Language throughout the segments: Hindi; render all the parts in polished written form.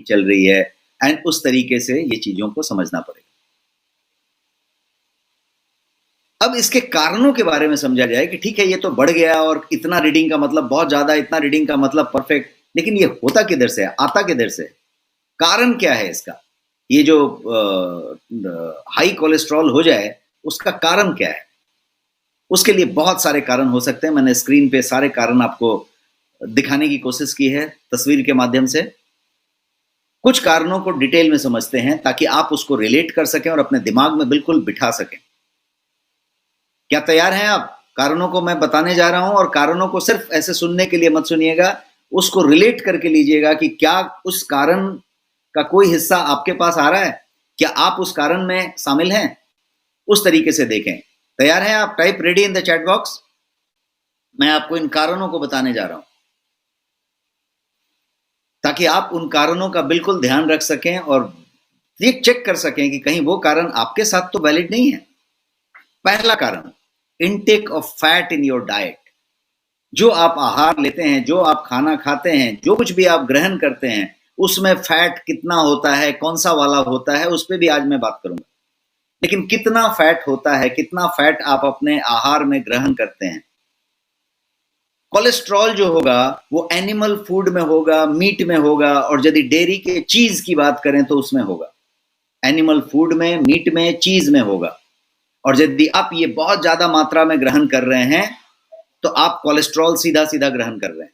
चल रही है, एंड उस तरीके से ये चीजों को समझना पड़ेगा। अब इसके कारणों के बारे में समझा जाए कि ठीक है, ये तो बढ़ गया और इतना रीडिंग का मतलब बहुत ज्यादा, इतना रीडिंग का मतलब परफेक्ट, लेकिन ये होता किधर से है, आता किधर से, कारण क्या है इसका? ये जो हाई कोलेस्ट्रॉल हो जाए उसका कारण क्या है? उसके लिए बहुत सारे कारण हो सकते हैं। मैंने स्क्रीन पे सारे कारण आपको दिखाने की कोशिश की है तस्वीर के माध्यम से। कुछ कारणों को डिटेल में समझते हैं ताकि आप उसको रिलेट कर सकें और अपने दिमाग में बिल्कुल बिठा सकें। क्या तैयार हैं आप? कारणों को मैं बताने जा रहा हूं, और कारणों को सिर्फ ऐसे सुनने के लिए मत सुनिएगा, उसको रिलेट करके लीजिएगा कि क्या उस कारण का कोई हिस्सा आपके पास आ रहा है, क्या आप उस कारण में शामिल हैं, उस तरीके से देखें। तैयार हैं आप? Type ready in the chat box. मैं आपको इन कारणों को बताने जा रहा हूं ताकि आप उन कारणों का बिल्कुल ध्यान रख सकें और ये चेक कर सकें कि कहीं वो कारण आपके साथ तो वैलिड नहीं है। पहला कारण, intake of fat in your diet. जो आप आहार लेते हैं, जो आप खाना खाते हैं, जो कुछ भी आप ग्रहण करते हैं, उसमें फैट कितना होता है, कौन सा वाला होता है, उस पर भी आज मैं बात करूंगा। लेकिन कितना फैट होता है, कितना फैट आप अपने आहार में ग्रहण करते हैं। कोलेस्ट्रॉल जो होगा वो एनिमल फूड में होगा, मीट में होगा, और यदि डेयरी के चीज की बात करें तो उसमें होगा। एनिमल फूड में, मीट में, चीज में होगा। और यदि आप ये बहुत ज्यादा मात्रा में ग्रहण कर रहे हैं तो आप कोलेस्ट्रॉल सीधा सीधा ग्रहण कर रहे हैं।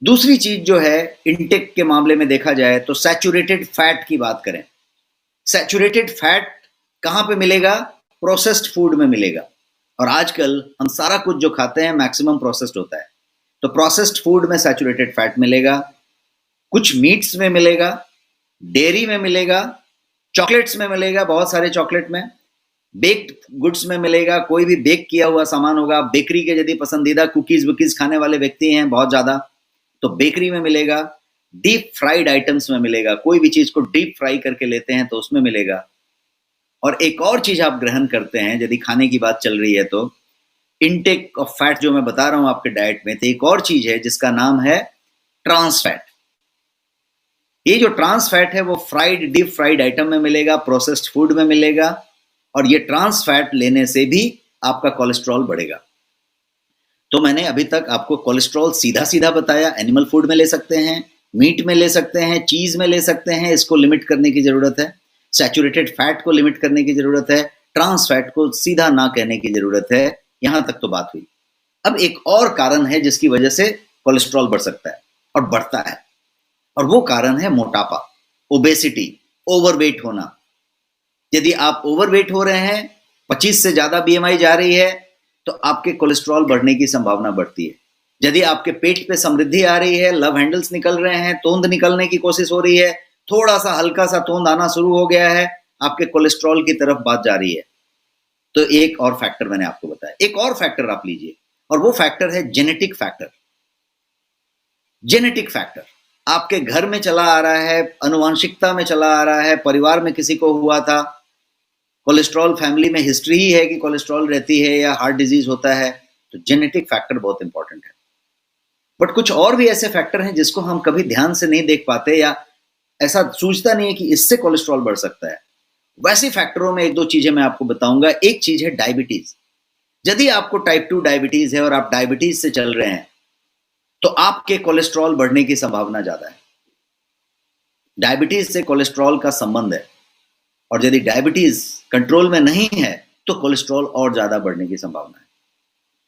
दूसरी चीज जो है इंटेक के मामले में देखा जाए तो सैचुरेटेड फैट की बात करें। सैचुरेटेड फैट कहां पे मिलेगा? प्रोसेस्ड फूड में मिलेगा। और आजकल हम सारा कुछ जो खाते हैं मैक्सिमम प्रोसेस्ड होता है, तो प्रोसेस्ड फूड में सैचुरेटेड फैट मिलेगा। कुछ मीट्स में मिलेगा, डेयरी में मिलेगा, चॉकलेट्स में मिलेगा, बहुत सारे चॉकलेट में, बेक्ड गुड्स में मिलेगा। कोई भी बेक किया हुआ सामान होगा, बेकरी के यदि पसंदीदा कुकीज वुकीज खाने वाले व्यक्ति हैं बहुत ज्यादा, तो बेकरी में मिलेगा। डीप फ्राइड आइटम्स में मिलेगा, कोई भी चीज को डीप फ्राई करके लेते हैं तो उसमें मिलेगा। और एक और चीज आप ग्रहण करते हैं, यदि खाने की बात चल रही है तो इनटेक ऑफ फैट जो मैं बता रहा हूं आपके डाइट में, तो एक और चीज है जिसका नाम है ट्रांस फैट। ये जो ट्रांस फैट है वो फ्राइड, डीप फ्राइड आइटम में मिलेगा, प्रोसेस्ड फूड में मिलेगा। और ये ट्रांस फैट लेने से भी आपका कोलेस्ट्रॉल बढ़ेगा। तो मैंने अभी तक आपको कोलेस्ट्रॉल सीधा सीधा बताया। एनिमल फूड में ले सकते हैं, मीट में ले सकते हैं, चीज में ले सकते हैं, इसको लिमिट करने की जरूरत है। सैचुरेटेड फैट को लिमिट करने की जरूरत है, ट्रांस फैट को सीधा ना कहने की जरूरत है। यहां तक तो बात हुई। अब एक और कारण है जिसकी वजह से कोलेस्ट्रॉल बढ़ सकता है और बढ़ता है, और वो कारण है मोटापा, ओबेसिटी, ओवरवेट होना। यदि आप ओवरवेट हो रहे हैं, 25 से ज्यादा बीएमआई जा रही है, तो आपके कोलेस्ट्रॉल बढ़ने की संभावना बढ़ती है। यदि आपके पेट पे समृद्धि आ रही है, लव हैंडल्स निकल रहे हैं, तोंद निकलने की कोशिश हो रही है, थोड़ा सा हल्का सा तोंद आना शुरू हो गया है, आपके कोलेस्ट्रॉल की तरफ बात जा रही है। तो एक और फैक्टर मैंने आपको बताया, एक और फैक्टर आप लीजिए, और वो फैक्टर है जेनेटिक फैक्टर। जेनेटिक फैक्टर आपके घर में चला आ रहा है, अनुवांशिकता में चला आ रहा है, परिवार में किसी को हुआ था, कोलेस्ट्रॉल फैमिली में हिस्ट्री ही है कि कोलेस्ट्रॉल रहती है या हार्ट डिजीज होता है, तो जेनेटिक फैक्टर बहुत इंपॉर्टेंट है। बट कुछ और भी ऐसे फैक्टर हैं जिसको हम कभी ध्यान से नहीं देख पाते, या ऐसा सूझता नहीं है कि इससे कोलेस्ट्रॉल बढ़ सकता है। वैसे फैक्टरों में एक दो चीजें मैं आपको बताऊंगा। एक चीज है डायबिटीज। यदि आपको टाइप 2 डायबिटीज है और आप डायबिटीज से चल रहे हैं, तो आपके कोलेस्ट्रॉल बढ़ने की संभावना ज्यादा है। डायबिटीज से कोलेस्ट्रॉल का संबंध है, और यदि डायबिटीज कंट्रोल में नहीं है तो कोलेस्ट्रॉल और ज्यादा बढ़ने की संभावना है।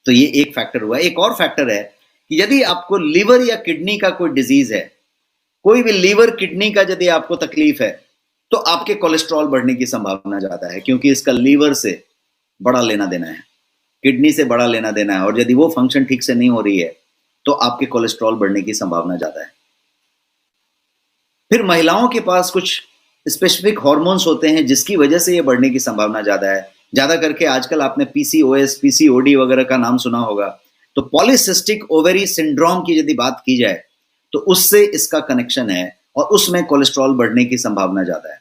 तो ये एक फैक्टर हुआ। एक और फैक्टर है कि यदि आपको लीवर या किडनी का कोई डिजीज है, कोई भी लीवर किडनी का यदि आपको तकलीफ है, तो आपके कोलेस्ट्रॉल बढ़ने की संभावना ज्यादा है, क्योंकि इसका लीवर से बड़ा लेना देना है, किडनी से बड़ा लेना देना है, और यदि वो फंक्शन ठीक से नहीं हो रही है तो आपके कोलेस्ट्रॉल बढ़ने की संभावना ज्यादा है। फिर महिलाओं के पास कुछ स्पेसिफिक हार्मोन्स होते हैं जिसकी वजह से ये बढ़ने की संभावना ज्यादा है। ज्यादा करके आजकल आपने पीसीओएस, पीसीओडी वगैरह का नाम सुना होगा। तो पॉलीसिस्टिक ओवेरी सिंड्रोम की यदि बात की जाए तो उससे इसका कनेक्शन है, और उसमें कोलेस्ट्रॉल बढ़ने की संभावना ज्यादा है।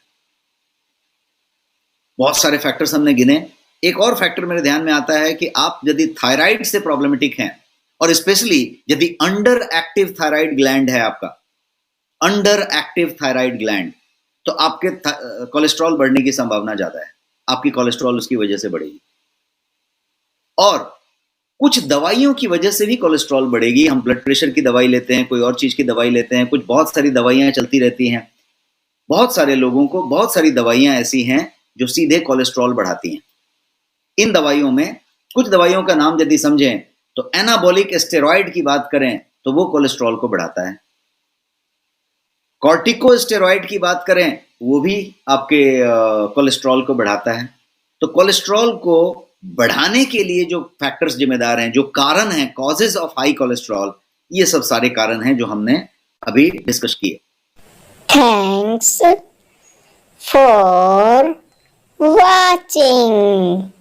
बहुत सारे फैक्टर्स हमने गिने। एक और फैक्टर मेरे ध्यान में आता है कि आप यदि थायराइड से प्रॉब्लमेटिक हैं, और स्पेशली यदि अंडर एक्टिव थायराइड ग्लैंड है आपका, अंडर एक्टिव थायराइड ग्लैंड, तो आपके कोलेस्ट्रॉल बढ़ने की संभावना ज्यादा है, आपकी कोलेस्ट्रॉल उसकी वजह से बढ़ेगी। और कुछ दवाइयों की वजह से भी कोलेस्ट्रॉल बढ़ेगी। हम ब्लड प्रेशर की दवाई लेते हैं, कोई और चीज की दवाई लेते हैं, कुछ बहुत सारी दवाइयां चलती रहती हैं। बहुत सारे लोगों को बहुत सारी दवाइयां ऐसी हैं जो सीधे कोलेस्ट्रॉल बढ़ाती हैं। इन दवाइयों में कुछ दवाइयों का नाम यदि समझें तो एनाबॉलिक स्टेरॉइड की बात करें तो वो कोलेस्ट्रॉल को बढ़ाता है। कॉर्टिकोस्टेरॉइड की बात करें वो भी आपके कोलेस्ट्रॉल को बढ़ाता है। तो कोलेस्ट्रॉल को बढ़ाने के लिए जो फैक्टर्स जिम्मेदार हैं, जो कारण हैं, कॉजेज ऑफ हाई कोलेस्ट्रॉल, ये सब सारे कारण हैं जो हमने अभी डिस्कस किए। Thanks for watching.